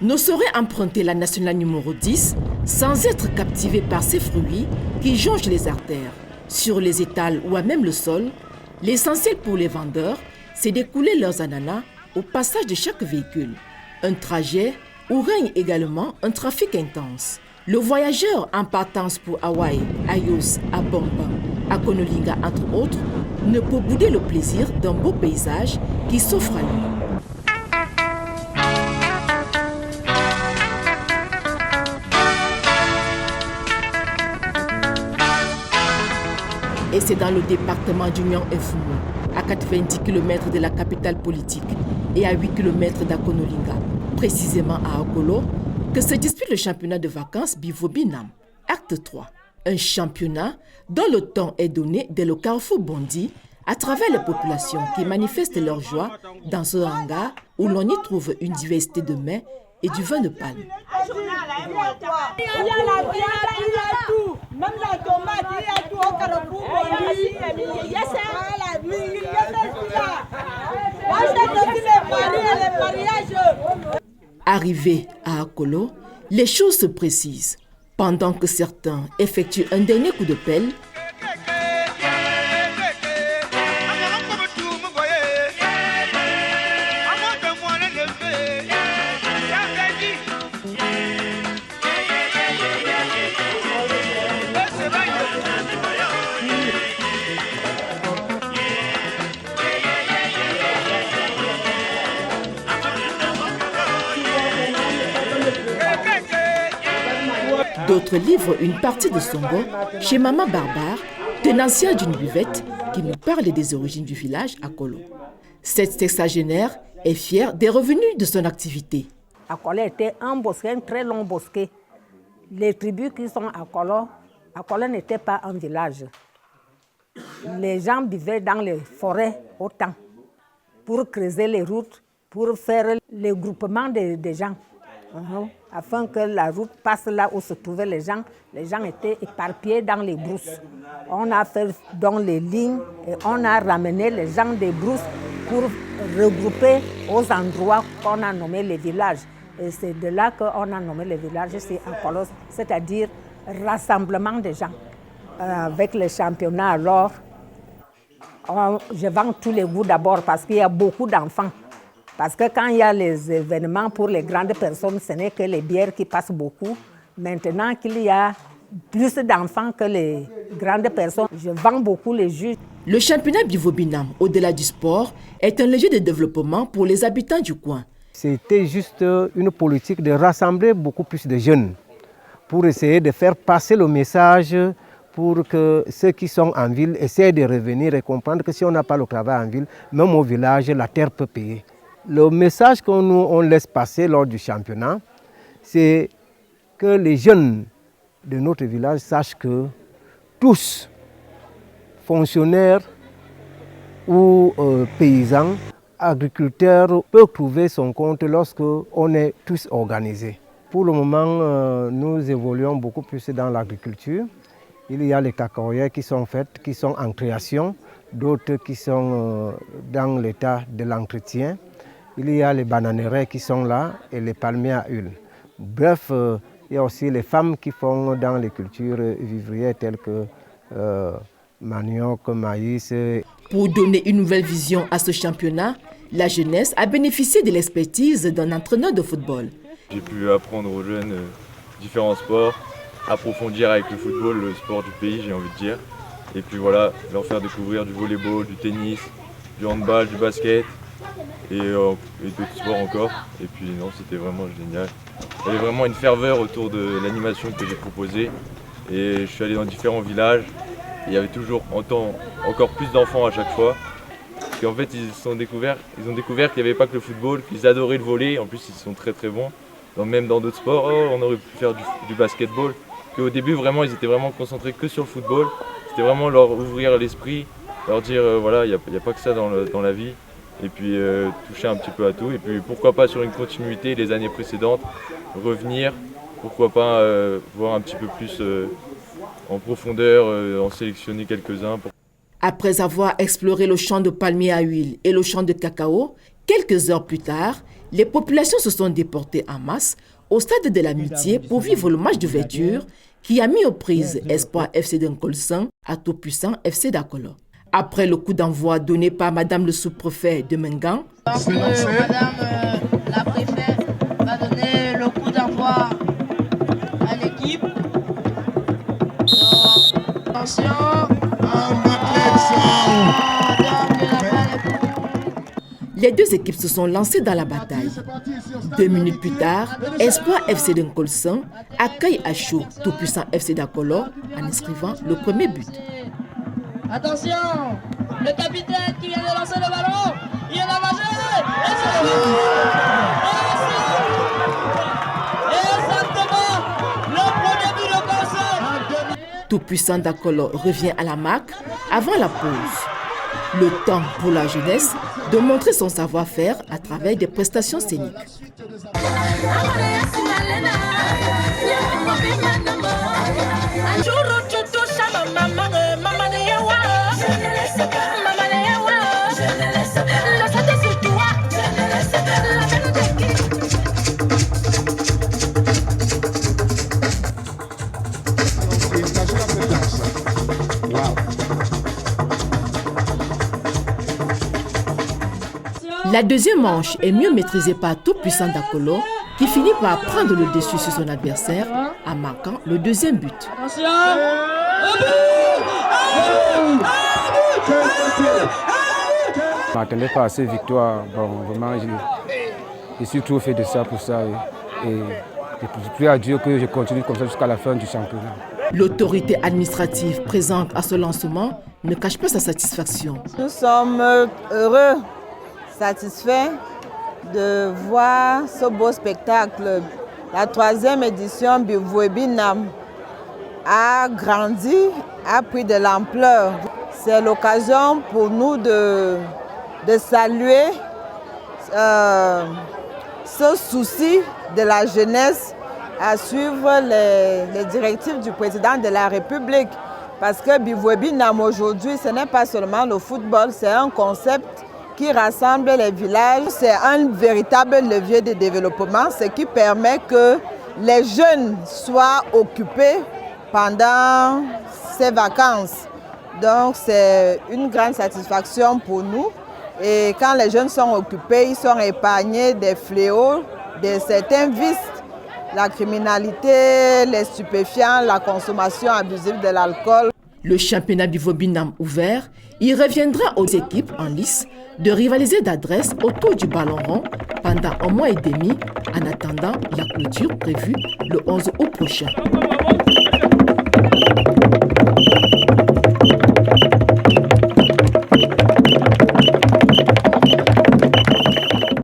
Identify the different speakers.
Speaker 1: ne saurait emprunter la nationale numéro 10 sans être captivé par ses fruits qui jonchent les artères. Sur les étals ou à même le sol, l'essentiel pour les vendeurs, c'est d'écouler leurs ananas au passage de chaque véhicule. Un trajet où règne également un trafic intense. Le voyageur en partance pour Hawaï, à Yos, à Bomba, à Konolinga entre autres, ne peut bouder le plaisir d'un beau paysage qui s'offre à lui. Et c'est dans le département d'Union et Fumo, à 90 km de la capitale politique et à 8 km d'Akonolinga, précisément à Akolo, que se dispute le championnat de vacances Bivo-Binam, acte 3. Un championnat dont le temps est donné dès le carrefour Bondi à travers les populations qui manifestent leur joie dans ce hangar où l'on y trouve une diversité de mets et du vin de palme.
Speaker 2: Même la tomate, il y a tout au carrefour.
Speaker 1: Arrivé à Akolo, les choses se précisent. Pendant que certains effectuent un dernier coup de pelle, d'autres livrent une partie de Songo chez Maman Barbare, tenancière d'une buvette qui nous parle des origines du village Akolo. Cette sexagénaire est fière des revenus de son activité.
Speaker 3: Akolo était un bosquet, un très long bosquet. Les tribus qui sont à Akolo n'était pas un village. Les gens vivaient dans les forêts autant pour creuser les routes, pour faire le groupement des gens. Afin que la route passe là où se trouvaient les gens étaient éparpillés dans les brousses. On a fait dans les lignes et on a ramené les gens des brousses pour regrouper aux endroits qu'on a nommés les villages. Et c'est de là qu'on a nommé les villages ici à Kolos, c'est-à-dire rassemblement des gens. Avec les championnats alors, je vends tous les goûts d'abord parce qu'il y a beaucoup d'enfants. Parce que quand il y a les événements pour les grandes personnes, ce n'est que les bières qui passent beaucoup. Maintenant qu'il y a plus d'enfants que les grandes personnes, je vends beaucoup les jus.
Speaker 1: Le championnat Bivo-Binam, au-delà du sport, est un levier de développement pour les habitants du coin.
Speaker 4: C'était juste une politique de rassembler beaucoup plus de jeunes pour essayer de faire passer le message pour que ceux qui sont en ville essaient de revenir et comprendre que si on n'a pas le travail en ville, même au village, la terre peut payer. Le message qu'on laisse passer lors du championnat, c'est que les jeunes de notre village sachent que tous, fonctionnaires ou paysans, agriculteurs, peuvent trouver son compte lorsqu'on est tous organisés. Pour le moment, nous évoluons beaucoup plus dans l'agriculture. Il y a les cacaoyers qui sont faits, qui sont en création, d'autres qui sont dans l'état de l'entretien. Il y a les bananeraies qui sont là et les palmiers à huile. Bref, il y a aussi les femmes qui font dans les cultures vivrières telles que manioc, maïs.
Speaker 1: Pour donner une nouvelle vision à ce championnat, la jeunesse a bénéficié de l'expertise d'un entraîneur de football.
Speaker 5: J'ai pu apprendre aux jeunes différents sports, approfondir avec le football le sport du pays, j'ai envie de dire. Et puis voilà, leur faire découvrir du volleyball, du tennis, du handball, du basket. Et d'autres sports encore. Et puis non, c'était vraiment génial. Il y avait vraiment une ferveur autour de l'animation que j'ai proposée. Et je suis allé dans différents villages. Et il y avait toujours encore plus d'enfants à chaque fois. Parce qu'en fait, ils ont découvert qu'il n'y avait pas que le football, qu'ils adoraient le volley. En plus, ils sont très très bons. Même dans d'autres sports, on aurait pu faire du basketball. Qu'au début, vraiment, ils étaient vraiment concentrés que sur le football. C'était vraiment leur ouvrir l'esprit, leur dire voilà, il n'y a pas que ça dans la vie. Et puis toucher un petit peu à tout. Et puis pourquoi pas sur une continuité les années précédentes, revenir, pourquoi pas voir un petit peu plus en profondeur, en sélectionner quelques-uns.
Speaker 1: Après avoir exploré le champ de palmiers à huile et le champ de cacao, quelques heures plus tard, Les populations se sont déportées en masse au stade de l'Amitié pour vivre le match d'ouverture qui a mis aux prises Espoir FC d'Nkolsan à Tout-Puissant FC d'Akolo. Après le coup d'envoi donné par Madame le sous-préfet de Mengan,
Speaker 6: Madame la préfète va donner le coup d'envoi à l'équipe. Attention.
Speaker 1: les deux équipes se sont lancées dans la bataille. 2 minutes plus tard, Espoir FC de Nkolsan accueille à chaud Tout-Puissant FC d'Akolo en inscrivant le premier but.
Speaker 6: Attention, le capitaine qui vient de lancer le ballon, il est engagé et c'est le but. Exactement, le premier but de Nkolsan.
Speaker 1: Tout-Puissant d'Akolo revient à la marque avant la pause. Le temps pour la jeunesse de montrer son savoir-faire à travers des prestations scéniques. La deuxième manche est mieux maîtrisée par Tout-Puissant d'Akolo qui finit par prendre le dessus sur son adversaire en marquant le deuxième but.
Speaker 6: Attention,
Speaker 7: Je ne m'attendais pas à cette victoire. Bon, vraiment, je suis trop fait de ça pour ça. Et je prie à Dieu que je continue comme ça jusqu'à la fin du championnat.
Speaker 1: L'autorité administrative présente à ce lancement ne cache pas sa satisfaction.
Speaker 2: Nous sommes heureux, satisfaits de voir ce beau spectacle. La 3e édition Bivuebinam a grandi, a pris de l'ampleur. C'est l'occasion pour nous de saluer ce souci de la jeunesse à suivre les directives du président de la République. Parce que Bivuebinam aujourd'hui, ce n'est pas seulement le football, c'est un concept qui rassemble les villages. C'est un véritable levier de développement, ce qui permet que les jeunes soient occupés pendant ces vacances. Donc c'est une grande satisfaction pour nous. Et quand les jeunes sont occupés, ils sont épargnés des fléaux, de certains vices, la criminalité, les stupéfiants, la consommation abusive de l'alcool.
Speaker 1: Le championnat Bivuebinam ouvert, il reviendra aux équipes en lice de rivaliser d'adresse autour du ballon rond pendant 1 mois et demi en attendant la clôture prévue le 11 août prochain.